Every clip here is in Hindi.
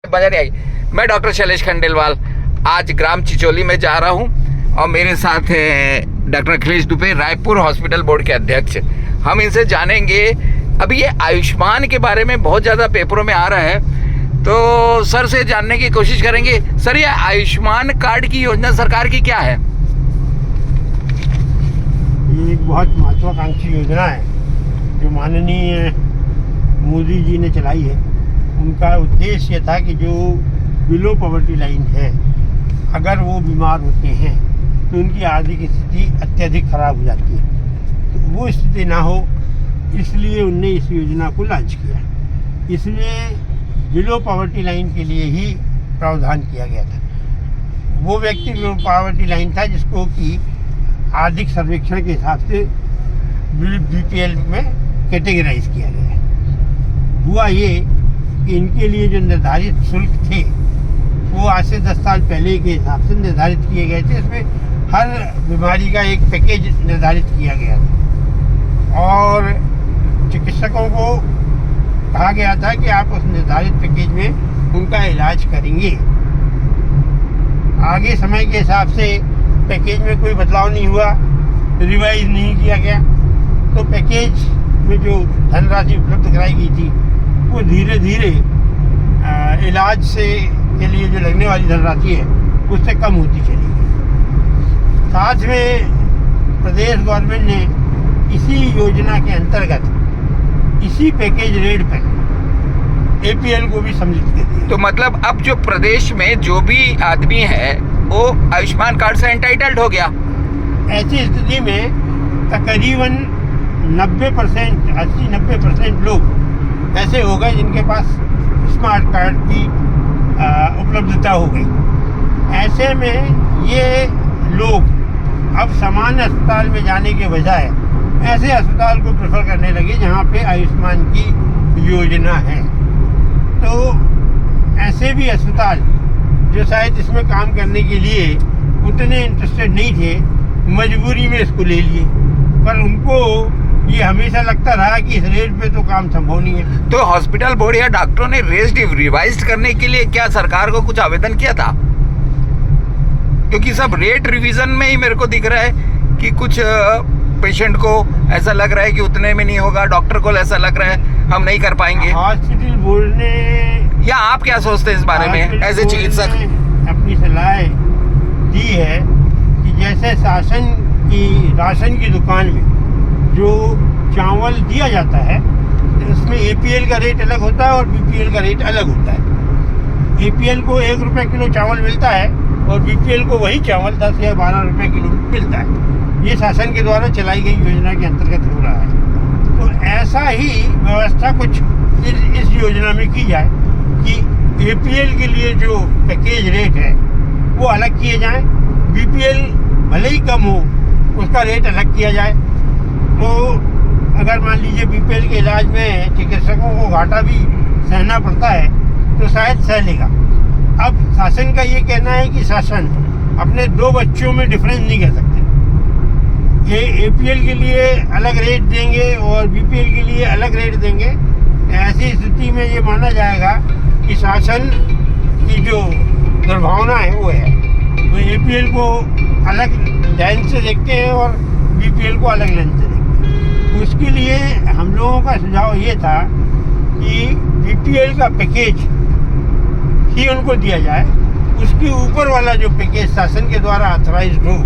मजा नहीं आई। मैं डॉक्टर शैलेश खंडेलवाल आज ग्राम चिचोली में जा रहा हूं और मेरे साथ है doctor Akhilesh Dubey, Raipur hospital board के अध्यक्ष। हम इनसे जानेंगे, अभी ये आयुष्मान के बारे में बहुत ज़्यादा पेपरों में आ रहा है, तो सर से जानने की कोशिश करेंगे। सर, ये आयुष्मान कार्ड की योजना सरकार की क्या है? ये एक बहुत महत्वाकांक्षी योजना है जो माननीय मोदी जी ने चलाई है। उनका उद्देश्य ये था कि जो बिलो पॉवर्टी लाइन है, अगर वो बीमार होते हैं तो उनकी आर्थिक स्थिति अत्यधिक खराब हो जाती है, तो वो स्थिति ना हो, इसलिए उनने इस योजना को लॉन्च किया। इसलिए बिलो पॉवर्टी लाइन के लिए ही प्रावधान किया गया था। वो व्यक्ति बिलो पॉवर्टी लाइन था जिसको कि आर्थिक सर्वेक्षण के हिसाब से BPL में कैटेगराइज किया गया है। हुआ ये कि इनके लिए जो निर्धारित शुल्क थे वो आज से 10 साल पहले के हिसाब से निर्धारित किए गए थे। इसमें हर बीमारी का एक पैकेज निर्धारित किया गया था और चिकित्सकों को कहा गया था कि आप उस निर्धारित पैकेज में उनका इलाज करेंगे। आगे समय के हिसाब से पैकेज में कोई बदलाव नहीं हुआ, रिवाइज नहीं किया गया, तो पैकेज में जो धनराशि उपलब्ध कराई गई थी वो धीरे धीरे इलाज से के लिए जो लगने वाली धनराशि है उससे कम होती चली गई। साथ में प्रदेश गवर्नमेंट ने इसी योजना के अंतर्गत इसी पैकेज रेट पर APL को भी सम्मिलित कर दिया। तो मतलब अब जो प्रदेश में जो भी आदमी है वो आयुष्मान कार्ड से एंटाइटल्ड हो गया। ऐसी स्थिति में तकरीबन 90%, 80-90% लोग ऐसे हो गए जिनके पास स्मार्ट कार्ड की उपलब्धता हो गई। ऐसे में ये लोग अब सामान्य अस्पताल में जाने के बजाय ऐसे अस्पताल को प्रेफर करने लगे जहाँ पे आयुष्मान की योजना है। तो ऐसे भी अस्पताल जो शायद इसमें काम करने के लिए उतने इंटरेस्टेड नहीं थे, मजबूरी में इसको ले लिए, पर उनको ये हमेशा लगता रहा कि इस रेट पे तो काम संभव नहीं है। तो हॉस्पिटल बोर्ड या डॉक्टरों ने रेट रिवाइज करने के लिए क्या सरकार को कुछ आवेदन किया था? क्योंकि सब रेट रिवीजन में ही मेरे को दिख रहा है कि कुछ पेशेंट को ऐसा लग रहा है कि उतने में नहीं होगा, डॉक्टर को ऐसा लग रहा है हम नहीं कर पाएंगे। हॉस्पिटल बोर्ड ने, या आप क्या सोचते हैं इस बारे में एज ए चिकित्सक? अपनी सलाह दी है कि जैसे राशन की दुकान में जो चावल दिया जाता है उसमें APL का रेट अलग होता है और BPL का रेट अलग होता है। APL को 1 रुपये किलो चावल मिलता है और BPL को वही चावल 10 या 12 रुपये किलो मिलता है। ये शासन के द्वारा चलाई गई योजना के अंतर्गत हो रहा है। तो ऐसा ही व्यवस्था कुछ इस योजना में की जाए कि APL के लिए जो पैकेज रेट है वो अलग किए जाएँ, BPL भले ही कम हो उसका रेट अलग किया जाए। तो अगर मान लीजिए BPL के इलाज में चिकित्सकों को घाटा भी सहना पड़ता है तो शायद सह लेगा। अब शासन का ये कहना है कि शासन अपने 2 बच्चों में डिफरेंस नहीं कर सकते। ये APL के लिए अलग रेट देंगे और BPL के लिए अलग रेट देंगे। ऐसी स्थिति में ये माना जाएगा कि शासन की जो दुर्भावना है वो है, वो APL को अलग लाइन से देखते हैं और BPL को अलग लाइन से देखते हैं। उसके लिए हम लोगों का सुझाव ये था कि BPL का पैकेज ही उनको दिया जाए, उसके ऊपर वाला जो पैकेज शासन के द्वारा ऑथराइज्ड हो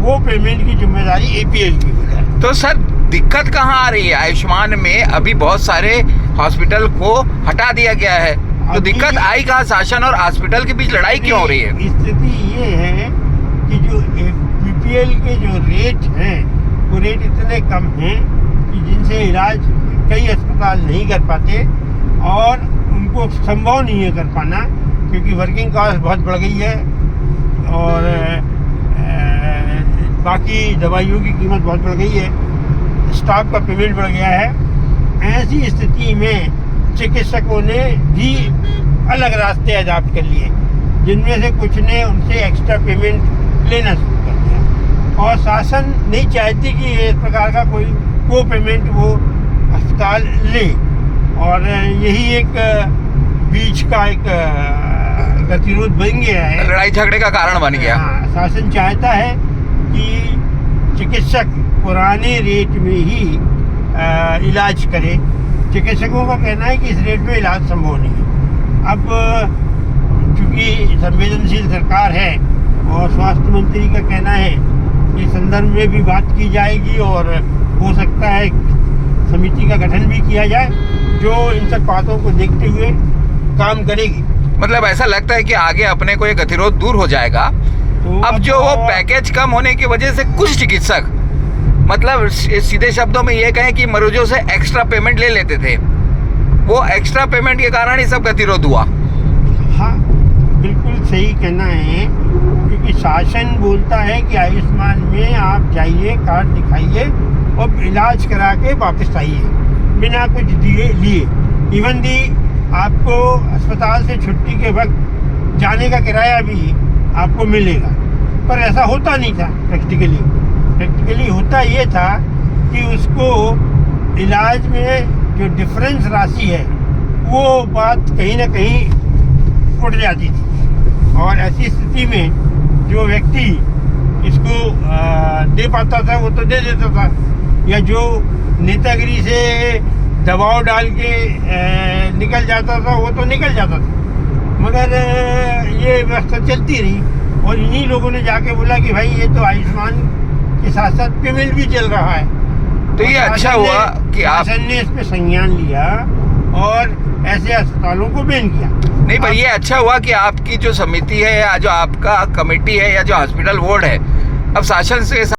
वो पेमेंट की जिम्मेदारी APL की हो जाए। तो सर दिक्कत कहाँ आ रही है? आयुष्मान में अभी बहुत सारे हॉस्पिटल को हटा दिया गया है, तो दिक्कत आई कहाँ? शासन और हॉस्पिटल के बीच लड़ाई क्यों हो रही है? स्थिति ये है कि जो BPL के जो रेट हैं वो रेट इतने कम हैं कि जिनसे इलाज कई अस्पताल नहीं कर पाते और उनको संभव नहीं है कर पाना, क्योंकि वर्किंग कॉस्ट बहुत बढ़ गई है और बाकी दवाइयों की कीमत बहुत बढ़ गई है, स्टाफ का पेमेंट बढ़ गया है। ऐसी स्थिति में चिकित्सकों ने भी अलग रास्ते अडॉप्ट कर लिए, जिनमें से कुछ ने उनसे एक्स्ट्रा पेमेंट लेना शुरू कर दिया और शासन नहीं चाहती कि इस प्रकार का कोई को पेमेंट वो अस्पताल ले। और यही एक बीच का एक गतिरोध बन गया है। लड़ाई झगड़े का कारण बन गया। हाँ, शासन चाहता है कि चिकित्सक पुराने रेट में ही इलाज करे। चिकित्सकों का कहना है कि इस रेट में इलाज संभव नहीं है। अब चूँकि संवेदनशील सरकार है और स्वास्थ्य मंत्री का कहना है कि इस संदर्भ में भी बात की जाएगी और हो सकता है समिति का गठन भी किया जाए जो इन सब बातों को देखते हुए काम करेगी। मतलब ऐसा लगता है कि आगे अपने को ये गतिरोध दूर हो जाएगा। तो अब जो वो पैकेज कम होने की वजह से कुछ चिकित्सक मतलब सीधे शब्दों में ये कहें कि मरीजों से एक्स्ट्रा पेमेंट ले लेते थे, वो एक्स्ट्रा पेमेंट के कारण ही सब गतिरोध हुआ। हाँ, बिल्कुल सही कहना है, क्योंकि शासन बोलता है कि आयुष्मान में आप जाइए, कार्ड दिखाइए और इलाज करा के वापस आइए बिना कुछ लिए। इवन दी आपको अस्पताल से छुट्टी के वक्त जाने का किराया भी आपको मिलेगा, पर ऐसा होता नहीं था। प्रैक्टिकली होता ये था कि उसको इलाज में जो डिफरेंस राशि है वो बात कहीं ना कहीं उठ जाती थी, और ऐसी स्थिति में जो व्यक्ति इसको दे पाता था वो तो दे देता था, या जो नेतागिरी से दबाव डाल के निकल जाता था वो तो निकल जाता था। मगर ये व्यवस्था चलती रही और इन्हीं लोगों ने जाके बोला कि भाई ये तो आयुष्मान के साथ साथ पेमेंट भी चल रहा है। तो ये अच्छा हुआ कि शासन ने इस पे संज्ञान लिया और ऐसे अस्पतालों को बैन किया। नहीं, पर ये अच्छा हुआ कि आपकी जो समिति है या जो आपका कमेटी है या जो हॉस्पिटल बोर्ड है अब शासन से